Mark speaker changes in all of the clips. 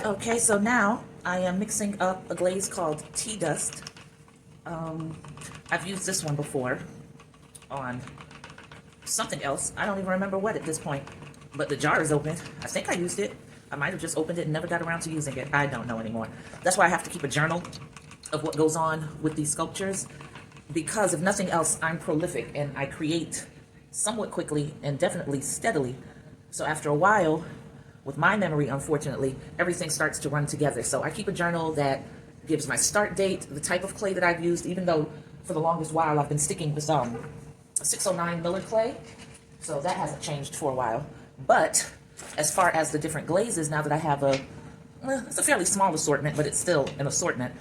Speaker 1: Okay, so now I am mixing up a glaze called Tea Dust. I've used this one before on something else. I don't even remember what at this point, but the jar is open. I think I used it. I might have just opened it and never got around to using it. I don't know anymore. That's why I have to keep a journal of what goes on with these sculptures, because if nothing else, I'm prolific and I create somewhat quickly and definitely steadily. So after a while, with my memory, unfortunately, everything starts to run together. So I keep a journal that gives my start date, the type of clay that I've used, even though for the longest while I've been sticking with 609 Miller clay. So that hasn't changed for a while. But as far as the different glazes, now that I have it's a fairly small assortment, but it's still an assortment,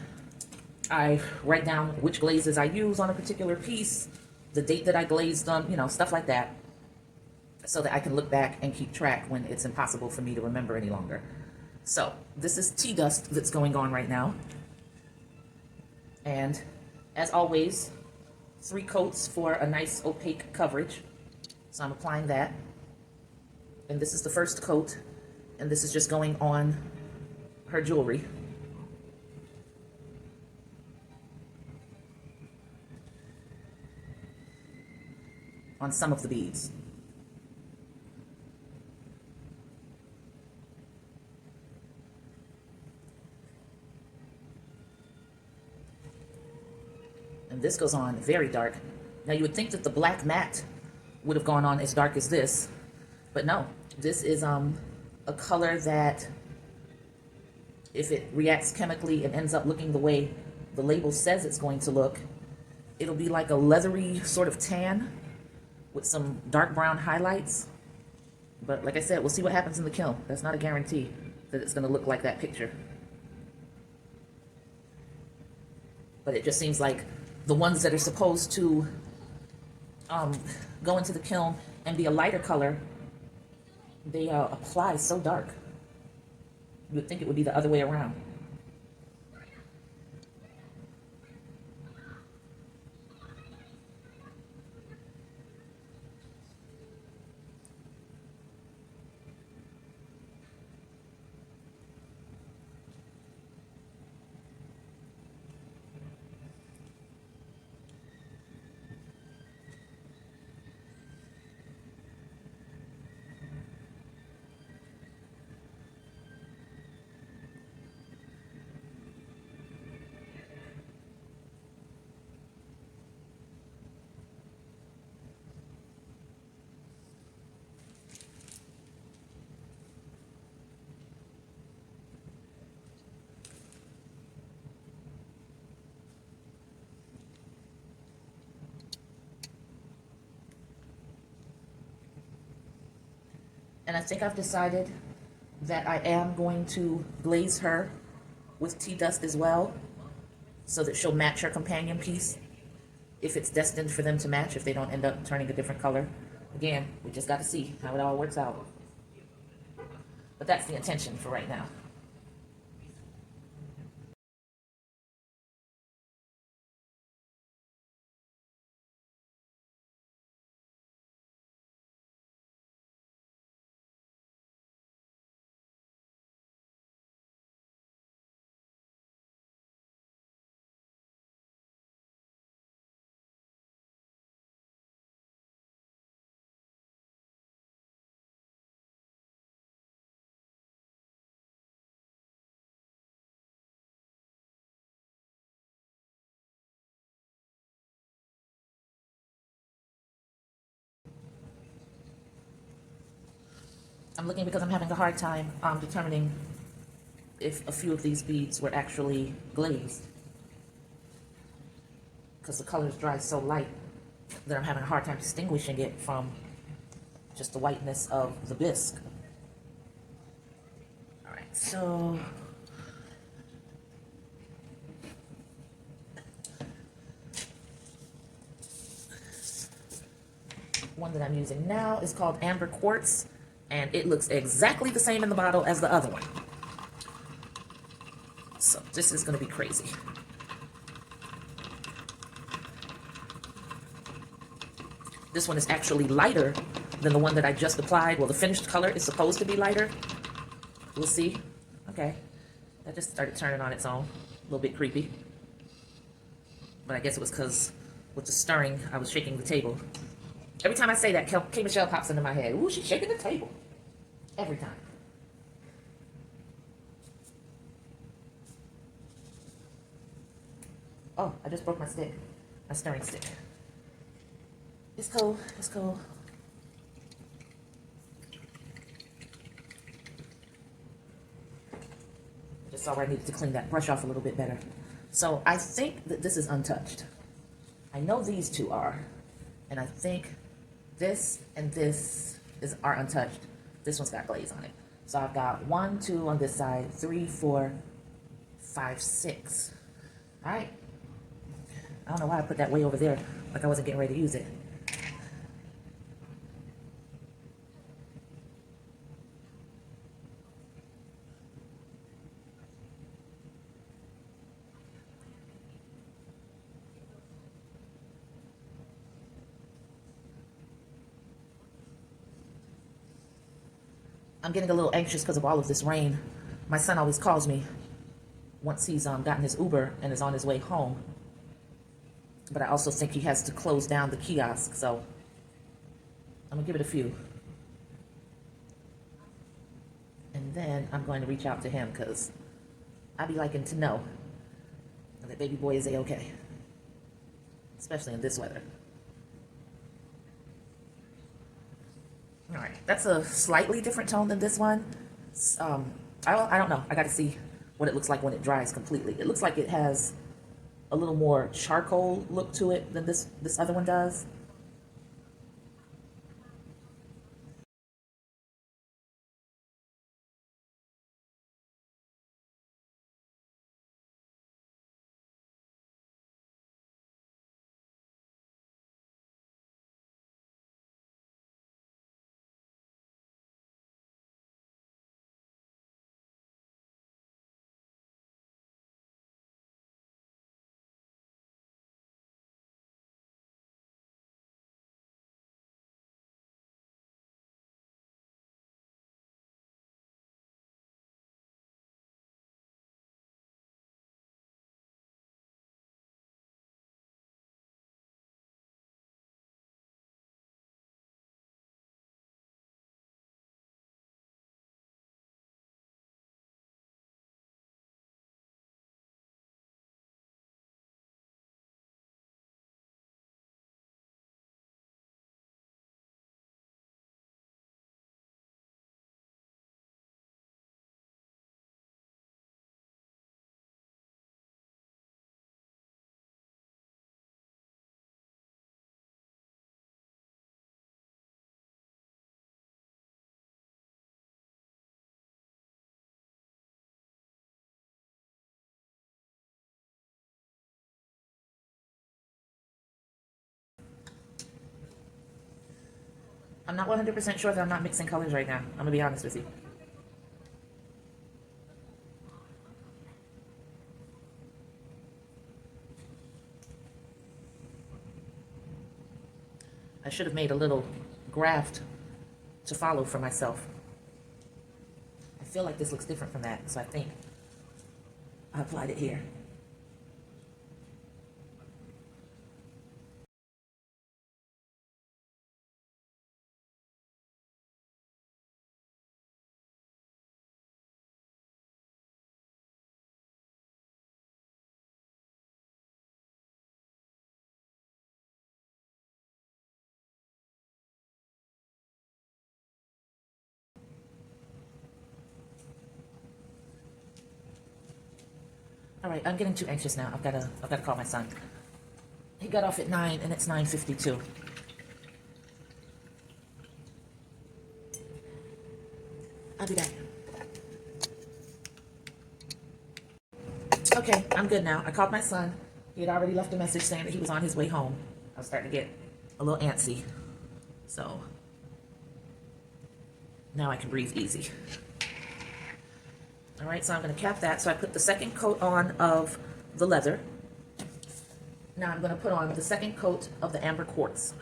Speaker 1: I write down which glazes I use on a particular piece, the date that I glazed them, you know, stuff like that, so that I can look back and keep track when it's impossible for me to remember any longer. So this is tea dust that's going on right now. And as always, 3 coats for a nice opaque coverage. So I'm applying that. And this is the first coat, and this is just going on her jewelry. On some of the beads. And this goes on very dark. Now you would think that the black matte would have gone on as dark as this, but no, this is a color that, if it reacts chemically and ends up looking the way the label says it's going to look, it'll be like a leathery sort of tan with some dark brown highlights. But like I said, we'll see what happens in the kiln. That's not a guarantee that it's going to look like that picture. But it just seems like the ones that are supposed to go into the kiln and be a lighter color, they apply so dark. You would think it would be the other way around. And I think I've decided that I am going to glaze her with tea dust as well, so that she'll match her companion piece, if it's destined for them to match, if they don't end up turning a different color. Again, we just got to see how it all works out. But that's the intention for right now. I'm looking because I'm having a hard time determining if a few of these beads were actually glazed, because the colors dry so light that I'm having a hard time distinguishing it from just the whiteness of the bisque. All right, so one that I'm using now is called Amber Quartz, and it looks exactly the same in the bottle as the other one. So this is going to be crazy. This one is actually lighter than the one that I just applied. Well, the finished color is supposed to be lighter. We'll see. Okay. That just started turning on its own. A little bit creepy. But I guess it was because with the stirring, I was shaking the table. Every time I say that, K. Michelle pops into my head. Ooh, she's shaking the table. Every time. Oh, I just broke my stick. My stirring stick. It's cold. It's cold. I just saw where I needed to clean that brush off a little bit better. So I think that this is untouched. I know these two are. And I think this and this are untouched. This one's got glaze on it. So I've got 1, 2 on this side, 3, 4, 5, 6. All right. I don't know why I put that way over there, like I wasn't getting ready to use it. I'm getting a little anxious because of all of this rain. My son always calls me once he's gotten his Uber and is on his way home. But I also think he has to close down the kiosk, so I'm gonna give it a few. And then I'm going to reach out to him because I'd be liking to know that baby boy is A-okay, especially in this weather. All right, that's a slightly different tone than this one. I don't know. I got to see what it looks like when it dries completely. It looks like it has a little more charcoal look to it than this other one does. I'm not 100% sure that I'm not mixing colors right now. I'm gonna be honest with you. I should have made a little graft to follow for myself. I feel like this looks different from that, so I think I applied it here. All right, I'm getting too anxious now. I've gotta call my son. He got off at 9 and it's 9:52. I'll be back. Okay, I'm good now. I called my son. He had already left a message saying that he was on his way home. I was starting to get a little antsy. So now I can breathe easy. All right, so I'm gonna cap that. So I put the second coat on of the leather. Now I'm gonna put on the second coat of the amber quartz.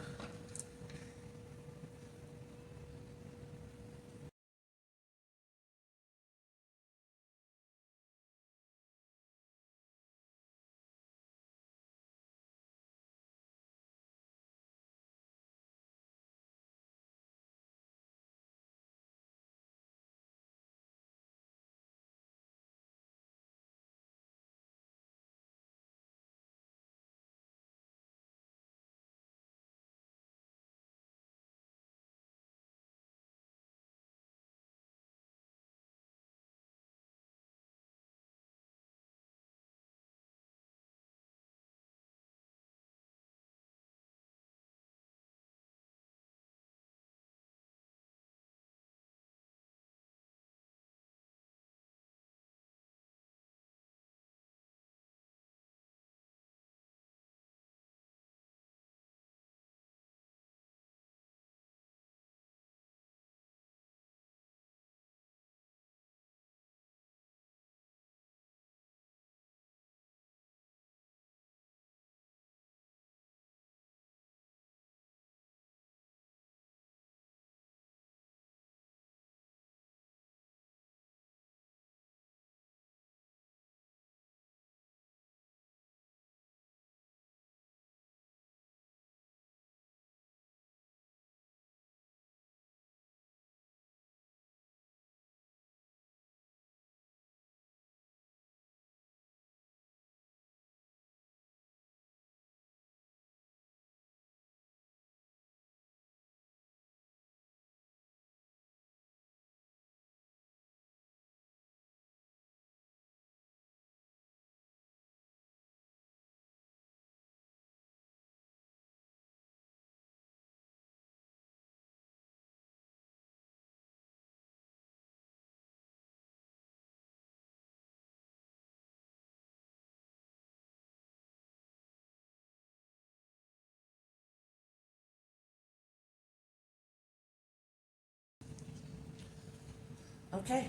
Speaker 1: Okay,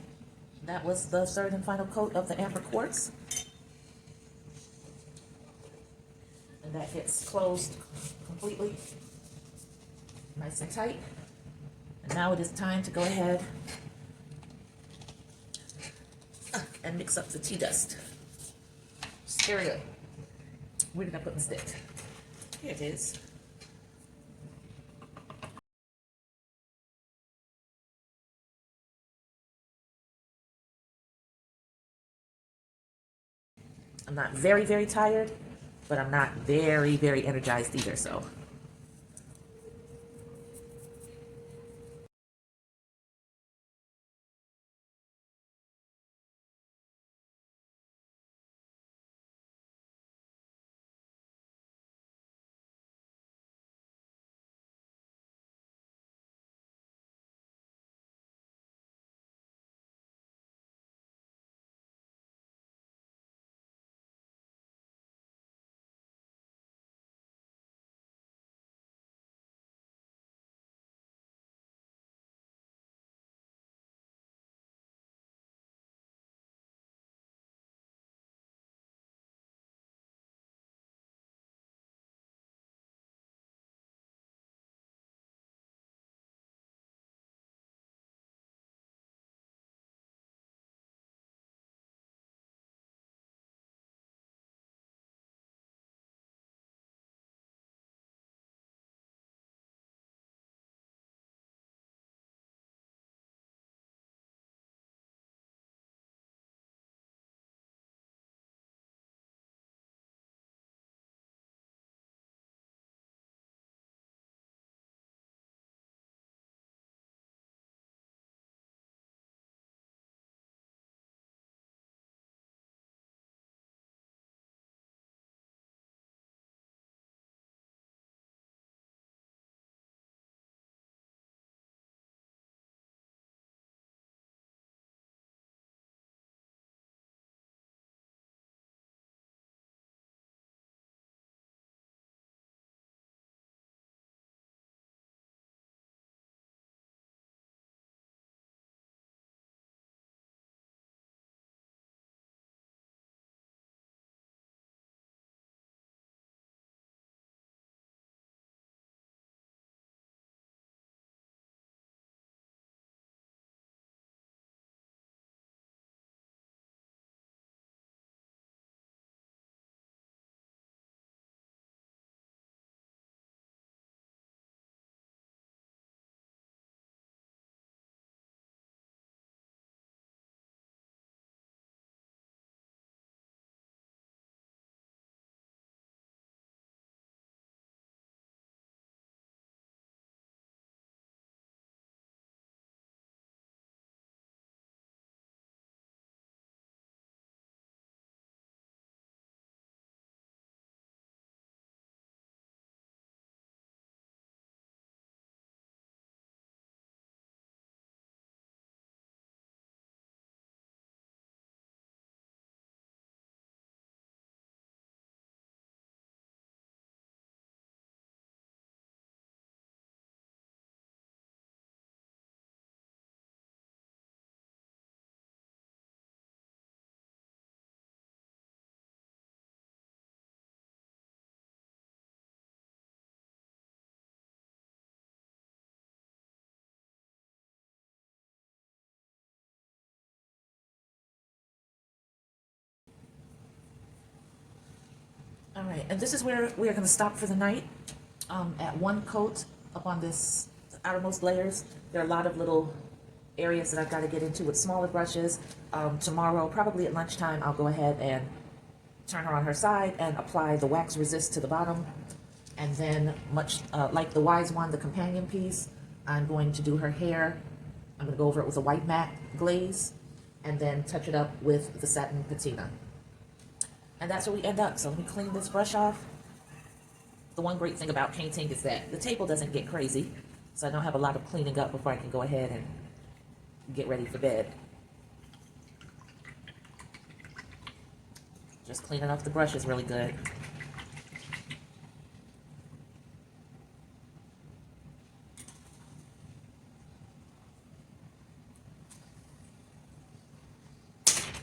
Speaker 1: that was the third and final coat of the amber quartz. And that gets closed completely, nice and tight. And now it is time to go ahead and mix up the tea dust. Stir it up. Where did I put my stick? Here it is. I'm not very, very tired, but I'm not very, very energized either, so. All right, and this is where we are going to stop for the night. At one coat up on this outermost layers, there are a lot of little areas that I've got to get into with smaller brushes. Tomorrow, probably at lunchtime, I'll go ahead and turn her on her side and apply the wax resist to the bottom. And then, much like the Wise One, the companion piece, I'm going to do her hair. I'm going to go over it with a white matte glaze and then touch it up with the satin patina. And that's where we end up. So let me clean this brush off. The one great thing about painting is that the table doesn't get crazy, so I don't have a lot of cleaning up before I can go ahead and get ready for bed. Just cleaning off the brush is really good.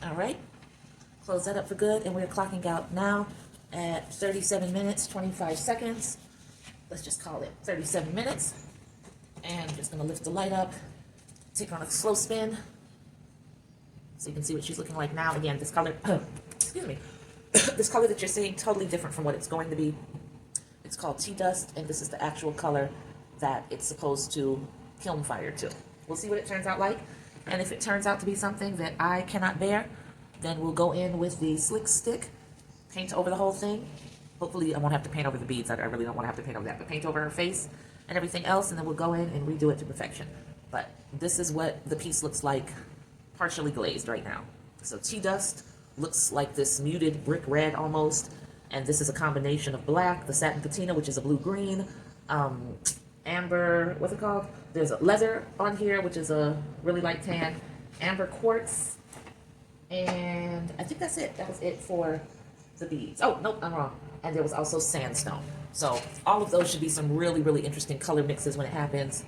Speaker 1: All right, close that up for good, and we're clocking out now at 37 minutes, 25 seconds. Let's just call it 37 minutes. And I'm just gonna lift the light up, take her on a slow spin, so you can see what she's looking like now. Again, this color, excuse me, this color that you're seeing, totally different from what it's going to be. It's called tea dust, and this is the actual color that it's supposed to kiln fire to. We'll see what it turns out like. And if it turns out to be something that I cannot bear, then we'll go in with the slick stick, paint over the whole thing. Hopefully I won't have to paint over the beads. I really don't want to have to paint over that, but paint over her face and everything else, and then we'll go in and redo it to perfection. But this is what the piece looks like, partially glazed right now. So tea dust looks like this muted brick red almost, and this is a combination of black, the satin patina, which is a blue-green, amber, what's it called? There's a leather on here, which is a really light tan, amber quartz, and I think that's it. That was it for the beads. Oh, nope, I'm wrong. And there was also sandstone. So all of those should be some really, really interesting color mixes when it happens.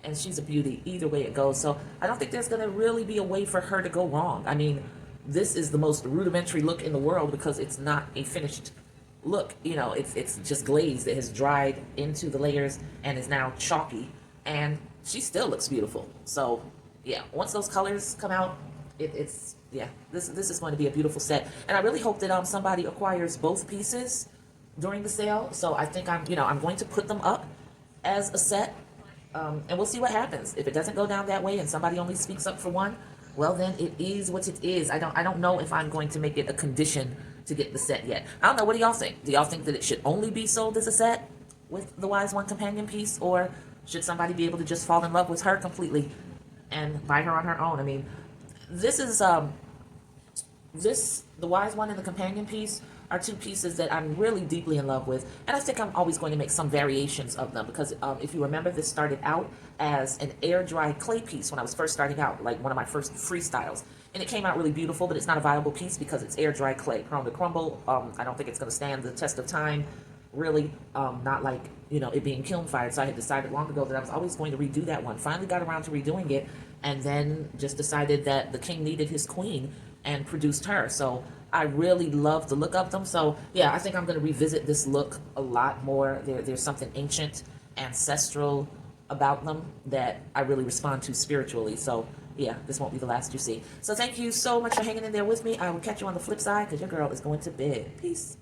Speaker 1: And she's a beauty either way it goes. So I don't think there's going to really be a way for her to go wrong. I mean, this is the most rudimentary look in the world because it's not a finished look. You know, it's just glaze that has dried into the layers and is now chalky, and she still looks beautiful. So yeah, once those colors come out, it's yeah, this is going to be a beautiful set. And I really hope that somebody acquires both pieces during the sale. So I think I'm going to put them up as a set, and we'll see what happens. If it doesn't go down that way and somebody only speaks up for one, well then it is what it is. I don't know if I'm going to make it a condition to get the set yet. I don't know. What do y'all think? Do y'all think that it should only be sold as a set with the Wise One companion piece, or should somebody be able to just fall in love with her completely and buy her on her own? I mean, this is the Wise One and the companion piece are two pieces that I'm really deeply in love with, and I think I'm always going to make some variations of them because if you remember, this started out as an air dry clay piece when I was first starting out, like one of my first freestyles, and it came out really beautiful, but it's not a viable piece because it's air dry clay, prone to crumble. I don't think it's going to stand the test of time, really, not like, you know, it being kiln fired. So I had decided long ago that I was always going to redo that one. Finally got around to redoing it, and then just decided that the king needed his queen and produced her. So I really love the look of them. So yeah, I think I'm going to revisit this look a lot more. There's something ancient, ancestral about them that I really respond to spiritually. So yeah, this won't be the last you see. So thank you so much for hanging in there with me. I will catch you on the flip side because your girl is going to bed. Peace.